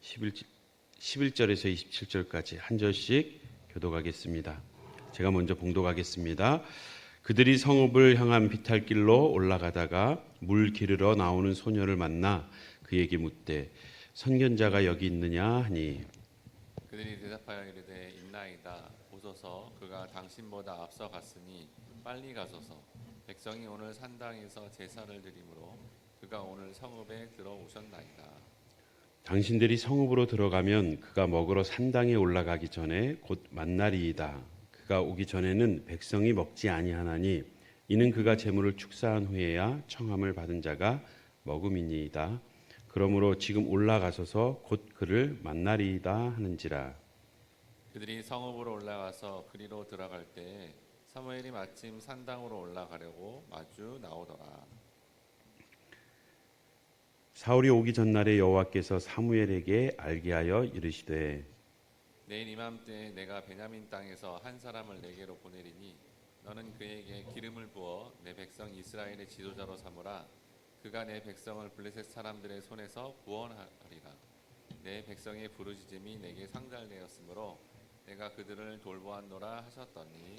11절에서 27절까지 한 절씩 교독하겠습니다. 제가 먼저 봉독하겠습니다. 그들이 성읍을 향한 비탈길로 올라가다가 물 기르러 나오는 소녀를 만나 그에게 묻되 선견자가 여기 있느냐 하니, 그들이 대답하여 이르되 있나이다. 보소서 그가 당신보다 앞서 갔으니 빨리 가소서. 백성이 오늘 산당에서 제사를 드리므로 그가 오늘 성읍에 들어오셨나이다. 당신들이 성읍으로 들어가면 그가 먹으러 산당에 올라가기 전에 곧 만나리이다. 그가 오기 전에는 백성이 먹지 아니하나니 이는 그가 제물을 축사한 후에야 청함을 받은 자가 먹음이니이다. 그러므로 지금 올라가소서 곧 그를 만나리이다 하는지라. 그들이 성읍으로 올라가서 그리로 들어갈 때에 사무엘이 마침 산당으로 올라가려고 마주 나오더라. 사울이 오기 전날에 여호와께서 사무엘에게 알게 하여 이르시되 내일 이맘때에 내가 베냐민 땅에서 한 사람을 내게로 보내리니 너는 그에게 기름을 부어 내 백성 이스라엘의 지도자로 삼으라. 그가 내 백성을 블레셋 사람들의 손에서 구원하리라. 내 백성의 부르짖음이 내게 상달되었으므로 내가 그들을 돌보았노라 하셨더니,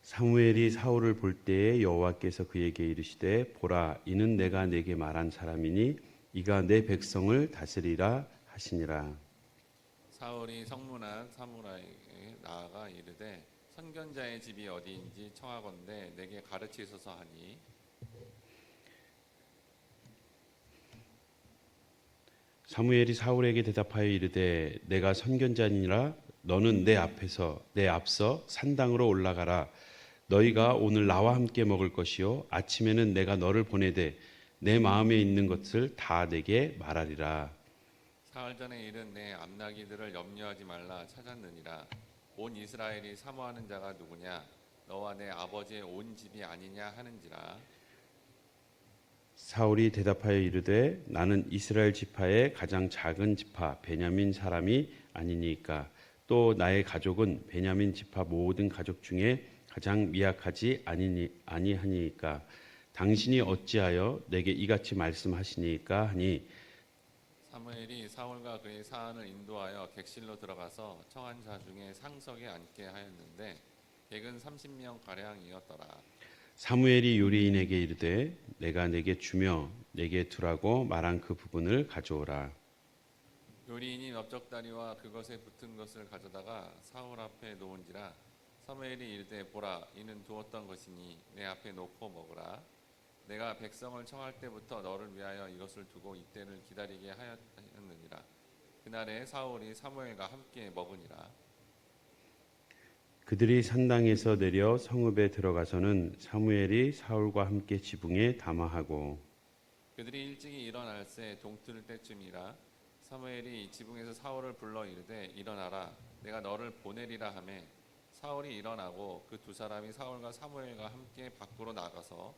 사무엘이 사울을 볼 때에 여호와께서 그에게 이르시되 보라, 이는 내가 내게 말한 사람이니 이가 내 백성을 다스리라 하시니라. 사울이 성문한 사무라에게 나아가 이르되 선견자의 집이 어디인지 청하건대 내게 가르치소서 하니, 사무엘이 사울에게 대답하여 이르되 내가 선견자니라. 너는 내 앞서 산당으로 올라가라. 너희가 오늘 나와 함께 먹을 것이요 아침에는 내가 너를 보내되 내 마음에 있는 것을 다 내게 말하리라. 사흘 전에 일은 내 암나기들을 염려하지 말라 찾았느니라. 온 이스라엘이 사모하는 자가 누구냐? 너와 내 아버지의 온 집이 아니냐 하는지라. 사울이 대답하여 이르되 나는 이스라엘 지파의 가장 작은 지파 베냐민 사람이 아니니까 또 나의 가족은 베냐민 지파 모든 가족 중에 가장 미약하지 아니하니까 당신이 어찌하여 내게 이같이 말씀하시니까 하니, 사무엘이 사울과 그의 사안을 인도하여 객실로 들어가서 청한 자 중에 상석에 앉게 하였는데 객은 30명 가량이었더라. 사무엘이 요리인에게 이르되 내가 내게 주며 내게 두라고 말한 그 부분을 가져오라. 요리인이 넓적다리와 그것에 붙은 것을 가져다가 사울 앞에 놓은지라. 사무엘이 이르되 보라, 이는 두었던 것이니 내 앞에 놓고 먹으라. 내가 백성을 청할 때부터 너를 위하여 이것을 두고 이때를 기다리게 하였느니라. 그날에 사울이 사무엘과 함께 먹으니라. 그들이 산당에서 내려 성읍에 들어가서는 사무엘이 사울과 함께 지붕에 담화하고, 그들이 일찍이 일어날새 동틀 때쯤이라. 사무엘이 지붕에서 사울을 불러 이르되 일어나라, 내가 너를 보내리라 하매 사울이 일어나고 그 두 사람이 사울과 사무엘과 함께 밖으로 나가서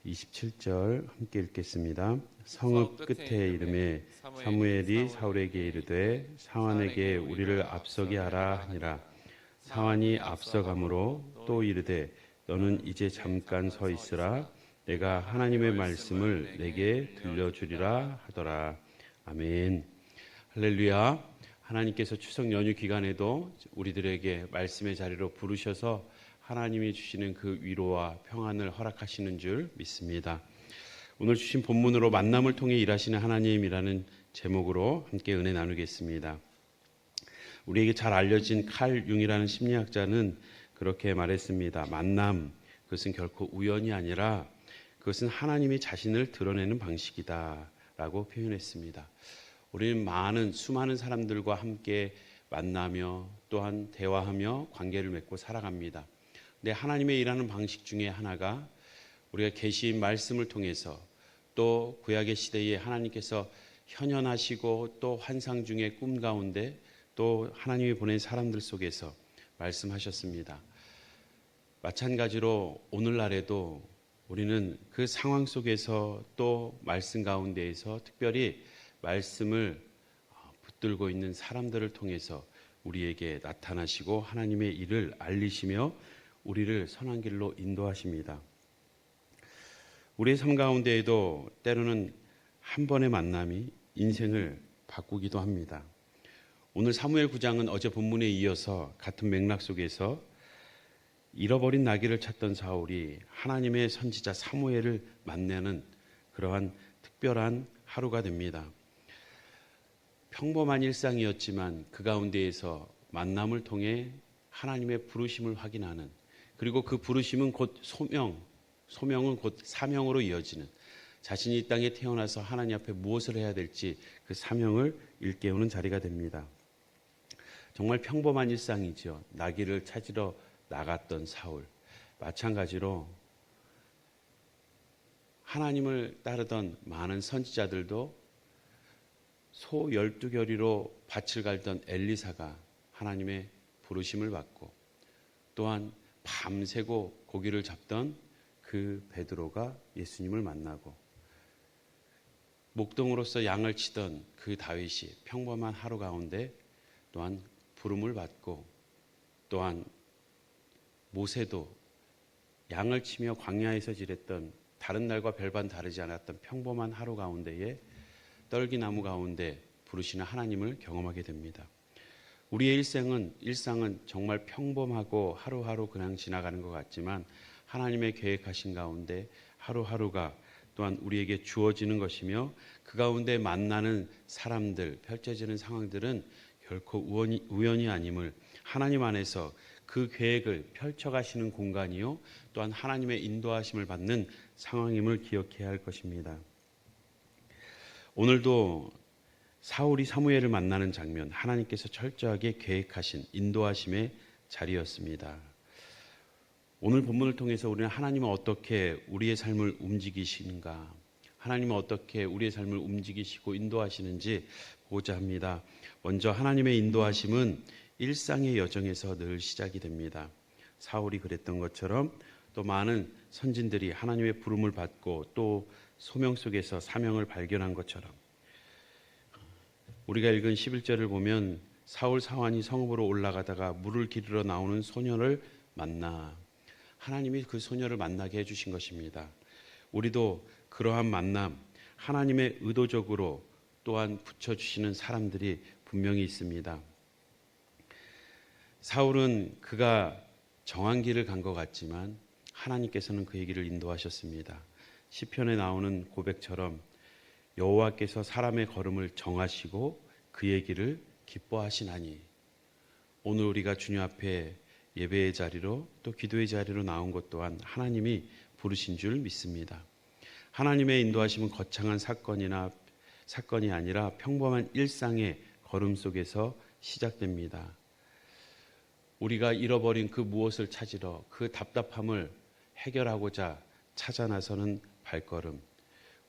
27절 함께 읽겠습니다. 성읍 끝에 이름에 사무엘이 사울에게 이르되 사환에게 우리를 앞서게 하라 하니라. 사환이 앞서가므로 또 이르되 너는 이제 잠깐 서 있으라. 내가 하나님의 말씀을 내게 들려주리라 하더라. 아멘. 할렐루야. 하나님께서 추석 연휴 기간에도 우리들에게 말씀의 자리로 부르셔서 하나님이 주시는 그 위로와 평안을 허락하시는 줄 믿습니다. 오늘 주신 본문으로 만남을 통해 일하시는 하나님이라는 제목으로 함께 은혜 나누겠습니다. 우리에게 잘 알려진 칼 융이라는 심리학자는 그렇게 말했습니다. 만남, 그것은 결코 우연이 아니라 그것은 하나님이 자신을 드러내는 방식이다 라고 표현했습니다. 우리는 수많은 사람들과 함께 만나며 또한 대화하며 관계를 맺고 살아갑니다. 근데 하나님의 일하는 방식 중에 하나가 우리가 계시인 말씀을 통해서 또 구약의 시대에 하나님께서 현현하시고 또 환상 중에 꿈 가운데 또 하나님이 보낸 사람들 속에서 말씀하셨습니다. 마찬가지로 오늘날에도 우리는 그 상황 속에서 또 말씀 가운데에서 특별히 말씀을 붙들고 있는 사람들을 통해서 우리에게 나타나시고 하나님의 일을 알리시며 우리를 선한 길로 인도하십니다. 우리의 삶 가운데에도 때로는 한 번의 만남이 인생을 바꾸기도 합니다. 오늘 사무엘 9장은 어제 본문에 이어서 같은 맥락 속에서 잃어버린 나귀를 찾던 사울이 하나님의 선지자 사무엘을 만나는 그러한 특별한 하루가 됩니다. 평범한 일상이었지만 그 가운데에서 만남을 통해 하나님의 부르심을 확인하는, 그리고 그 부르심은 곧 소명은 곧 사명으로 이어지는, 자신이 이 땅에 태어나서 하나님 앞에 무엇을 해야 될지 그 사명을 일깨우는 자리가 됩니다. 정말 평범한 일상이죠. 나귀를 찾으러 나갔던 사울, 마찬가지로 하나님을 따르던 많은 선지자들도 소 12겨리로 밭을 갈던 엘리사가 하나님의 부르심을 받고, 또한 밤새고 고기를 잡던 그 베드로가 예수님을 만나고, 목동으로서 양을 치던 그 다윗이 평범한 하루 가운데 또한 부름을 받고, 또한 모세도 양을 치며 광야에서 지냈던 다른 날과 별반 다르지 않았던 평범한 하루 가운데에 떨기나무 가운데 부르시는 하나님을 경험하게 됩니다. 우리의 일상은 정말 평범하고 하루하루 그냥 지나가는 것 같지만 하나님의 계획하신 가운데 하루하루가 또한 우리에게 주어지는 것이며, 그 가운데 만나는 사람들, 펼쳐지는 상황들은 결코 우연이 아님을, 하나님 안에서 그 계획을 펼쳐가시는 공간이요, 또한 하나님의 인도하심을 받는 상황임을 기억해야 할 것입니다. 오늘도 사울이 사무엘을 만나는 장면, 하나님께서 철저하게 계획하신 인도하심의 자리였습니다. 오늘 본문을 통해서 우리는 하나님은 어떻게 우리의 삶을 움직이시는가, 하나님은 어떻게 우리의 삶을 움직이시고 인도하시는지 보고자 합니다. 먼저 하나님의 인도하심은 일상의 여정에서 늘 시작이 됩니다. 사울이 그랬던 것처럼 또 많은 선진들이 하나님의 부름을 받고 또 소명 속에서 사명을 발견한 것처럼, 우리가 읽은 11절을 보면 사울 사환이 성읍으로 올라가다가 물을 기르러 나오는 소녀를 만나, 하나님이 그 소녀를 만나게 해주신 것입니다. 우리도 그러한 만남, 하나님의 의도적으로 또한 붙여주시는 사람들이 분명히 있습니다. 사울은 그가 정한 길을 간 것 같지만 하나님께서는 그의 길을 인도하셨습니다. 시편에 나오는 고백처럼 여호와께서 사람의 걸음을 정하시고 그의 길을 기뻐하시나니, 오늘 우리가 주님 앞에 예배의 자리로 또 기도의 자리로 나온 것 또한 하나님이 부르신 줄 믿습니다. 하나님의 인도하심은 거창한 사건이 아니라 평범한 일상의 걸음 속에서 시작됩니다. 우리가 잃어버린 그 무엇을 찾으러, 그 답답함을 해결하고자 찾아 나서는 발걸음,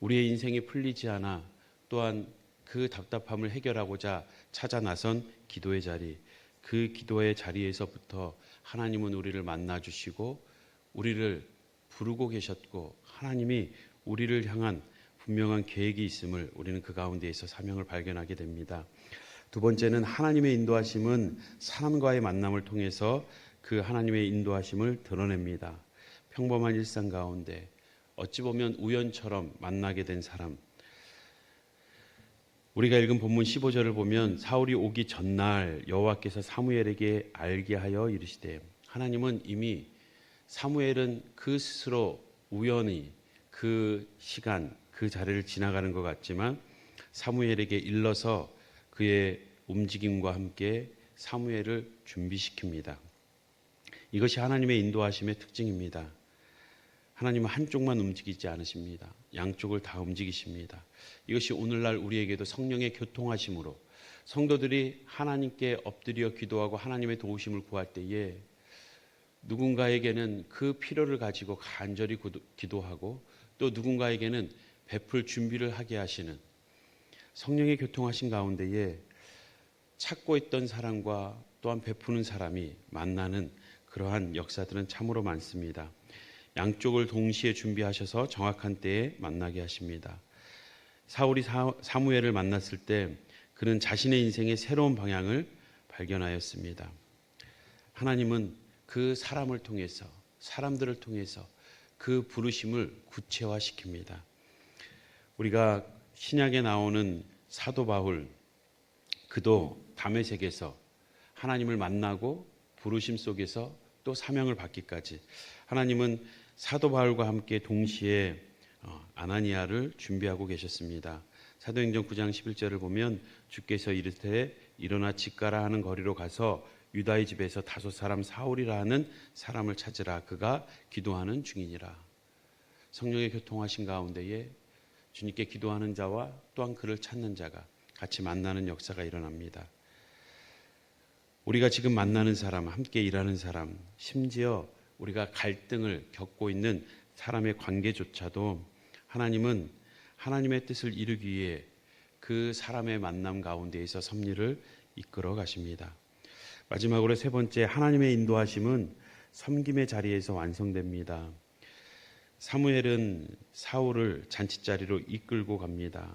우리의 인생이 풀리지 않아 또한 그 답답함을 해결하고자 찾아 나선 기도의 자리, 그 기도의 자리에서부터 하나님은 우리를 만나주시고 우리를 부르고 계셨고, 하나님이 우리를 향한 분명한 계획이 있음을 우리는 그 가운데에서 사명을 발견하게 됩니다. 두 번째는 하나님의 인도하심은 사람과의 만남을 통해서 그 하나님의 인도하심을 드러냅니다. 평범한 일상 가운데 어찌 보면 우연처럼 만나게 된 사람, 우리가 읽은 본문 15절을 보면 사울이 오기 전날 여호와께서 사무엘에게 알게 하여 이르시되, 하나님은 이미 사무엘은 그 스스로 우연히 그 시간 그 자리를 지나가는 것 같지만 사무엘에게 일러서 그의 움직임과 함께 사무엘을 준비시킵니다. 이것이 하나님의 인도하심의 특징입니다. 하나님은 한쪽만 움직이지 않으십니다. 양쪽을 다 움직이십니다. 이것이 오늘날 우리에게도 성령의 교통하심으로 성도들이 하나님께 엎드려 기도하고 하나님의 도우심을 구할 때에 누군가에게는 그 필요를 가지고 간절히 기도하고 또 누군가에게는 베풀 준비를 하게 하시는 성령의 교통하신 가운데에 찾고 있던 사람과 또한 베푸는 사람이 만나는 그러한 역사들은 참으로 많습니다. 양쪽을 동시에 준비하셔서 정확한 때에 만나게 하십니다. 사울이 사무엘을 만났을 때 그는 자신의 인생의 새로운 방향을 발견하였습니다. 하나님은 그 사람을 통해서, 사람들을 통해서 그 부르심을 구체화시킵니다. 우리가 신약에 나오는 사도 바울, 그도 다메섹에서 하나님을 만나고 부르심 속에서 또 사명을 받기까지 하나님은 사도 바울과 함께 동시에 아나니아를 준비하고 계셨습니다. 사도행전 9장 11절을 보면 주께서 이르되 일어나 집 가라 하는 거리로 가서 유다의 집에서 다섯 사람 사울이라 하는 사람을 찾으라. 그가 기도하는 중이니라. 성령의 교통하신 가운데에 주님께 기도하는 자와 또한 그를 찾는 자가 같이 만나는 역사가 일어납니다. 우리가 지금 만나는 사람, 함께 일하는 사람, 심지어 우리가 갈등을 겪고 있는 사람의 관계조차도 하나님은 하나님의 뜻을 이루기 위해 그 사람의 만남 가운데에서 섭리를 이끌어 가십니다. 마지막으로 세 번째, 하나님의 인도하심은 섬김의 자리에서 완성됩니다. 사무엘은 사울을 잔치자리로 이끌고 갑니다.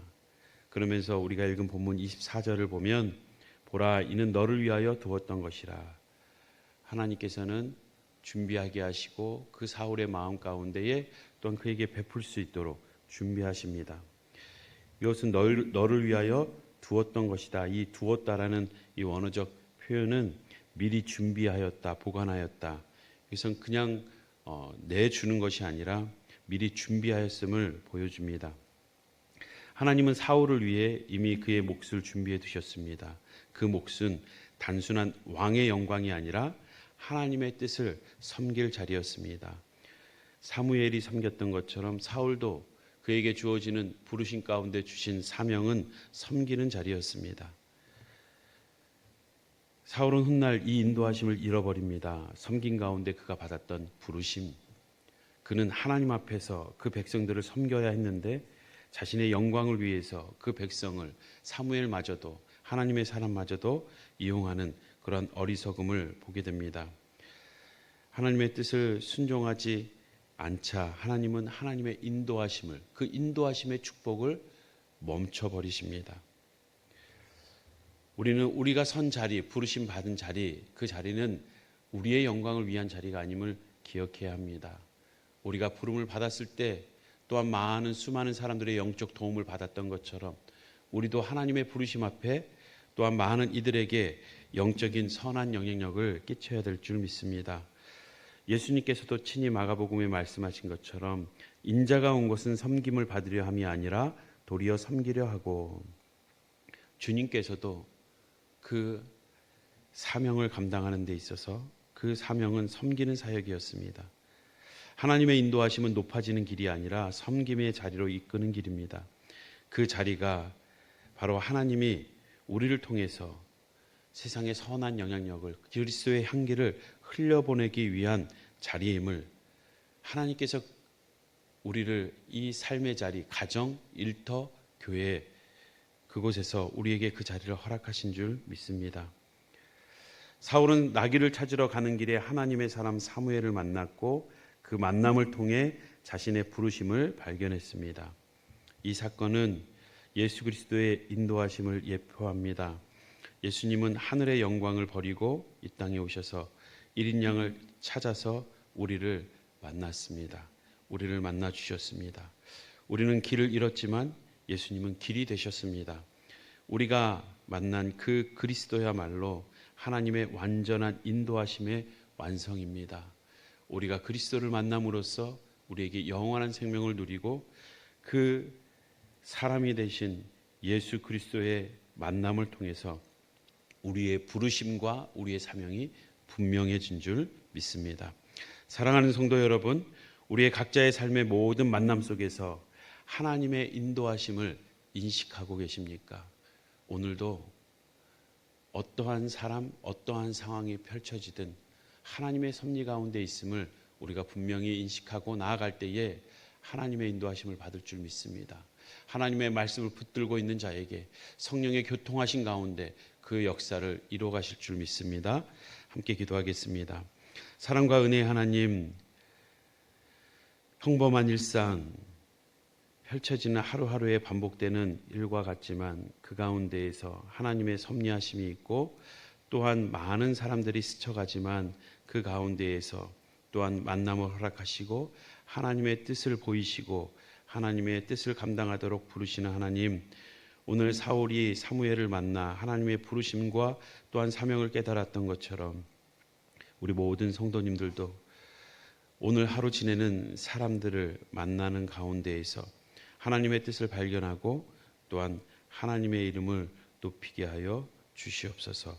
그러면서 우리가 읽은 본문 24절을 보면 보라, 이는 너를 위하여 두었던 것이라. 하나님께서는 준비하게 하시고 그 사울의 마음 가운데에 또한 그에게 베풀 수 있도록 준비하십니다. 이것은 너를 위하여 두었던 것이다. 이 두었다라는 이 원어적 표현은 미리 준비하였다, 보관하였다. 이것은 그냥 내주는 것이 아니라 미리 준비하였음을 보여줍니다. 하나님은 사울을 위해 이미 그의 몫을 준비해 두셨습니다. 그 몫은 단순한 왕의 영광이 아니라 하나님의 뜻을 섬길 자리였습니다. 사무엘이 섬겼던 것처럼 사울도 그에게 주어지는 부르심 가운데 주신 사명은 섬기는 자리였습니다. 사울은 훗날 이 인도하심을 잃어버립니다. 섬긴 가운데 그가 받았던 부르심, 그는 하나님 앞에서 그 백성들을 섬겨야 했는데 자신의 영광을 위해서 그 백성을 사무엘마저도 하나님의 사람마저도 이용하는 그런 어리석음을 보게 됩니다. 하나님의 뜻을 순종하지 않자 하나님은 하나님의 인도하심을, 그 인도하심의 축복을 멈춰버리십니다. 우리는 우리가 선 자리, 부르심 받은 자리, 그 자리는 우리의 영광을 위한 자리가 아님을 기억해야 합니다. 우리가 부름을 받았을 때 또한 많은 수많은 사람들의 영적 도움을 받았던 것처럼 우리도 하나님의 부르심 앞에 또한 많은 이들에게 영적인 선한 영향력을 끼쳐야 될 줄 믿습니다. 예수님께서도 친히 마가복음에 말씀하신 것처럼 인자가 온 것은 섬김을 받으려 함이 아니라 도리어 섬기려 하고, 주님께서도 그 사명을 감당하는 데 있어서 그 사명은 섬기는 사역이었습니다. 하나님의 인도하심은 높아지는 길이 아니라 섬김의 자리로 이끄는 길입니다. 그 자리가 바로 하나님이 우리를 통해서 세상의 선한 영향력을, 그리스도의 향기를 흘려보내기 위한 자리임을, 하나님께서 우리를 이 삶의 자리, 가정, 일터, 교회, 그곳에서 우리에게 그 자리를 허락하신 줄 믿습니다. 사울은 나귀를 찾으러 가는 길에 하나님의 사람 사무엘을 만났고 그 만남을 통해 자신의 부르심을 발견했습니다. 이 사건은 예수 그리스도의 인도하심을 예표합니다. 예수님은 하늘의 영광을 버리고 이 땅에 오셔서 1인 양을 찾아서 우리를 만났습니다. 우리를 만나 주셨습니다. 우리는 길을 잃었지만 예수님은 길이 되셨습니다. 우리가 만난 그 그리스도야말로 하나님의 완전한 인도하심의 완성입니다. 우리가 그리스도를 만남으로써 우리에게 영원한 생명을 누리고 그 사람이 되신 예수 그리스도의 만남을 통해서 우리의 부르심과 우리의 사명이 분명해진 줄 믿습니다. 사랑하는 성도 여러분, 우리의 각자의 삶의 모든 만남 속에서 하나님의 인도하심을 인식하고 계십니까? 오늘도 어떠한 사람, 어떠한 상황이 펼쳐지든 하나님의 섭리 가운데 있음을 우리가 분명히 인식하고 나아갈 때에 하나님의 인도하심을 받을 줄 믿습니다. 하나님의 말씀을 붙들고 있는 자에게 성령의 교통하신 가운데 그 역사를 이루어 가실 줄 믿습니다. 함께 기도하겠습니다. 사랑과 은혜의 하나님, 평범한 일상, 펼쳐지는 하루하루에 반복되는 일과 같지만 그 가운데에서 하나님의 섭리하심이 있고 또한 많은 사람들이 스쳐가지만 그 가운데에서 또한 만남을 허락하시고 하나님의 뜻을 보이시고 하나님의 뜻을 감당하도록 부르시는 하나님, 오늘 사울이 사무엘을 만나 하나님의 부르심과 또한 사명을 깨달았던 것처럼 우리 모든 성도님들도 오늘 하루 지내는 사람들을 만나는 가운데에서 하나님의 뜻을 발견하고 또한 하나님의 이름을 높이게 하여 주시옵소서.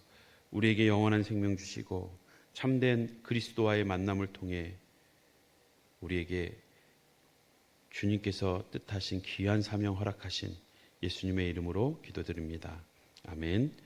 우리에게 영원한 생명 주시고 참된 그리스도와의 만남을 통해 우리에게 주님께서 뜻하신 귀한 사명 허락하신 예수님의 이름으로 기도드립니다. 아멘.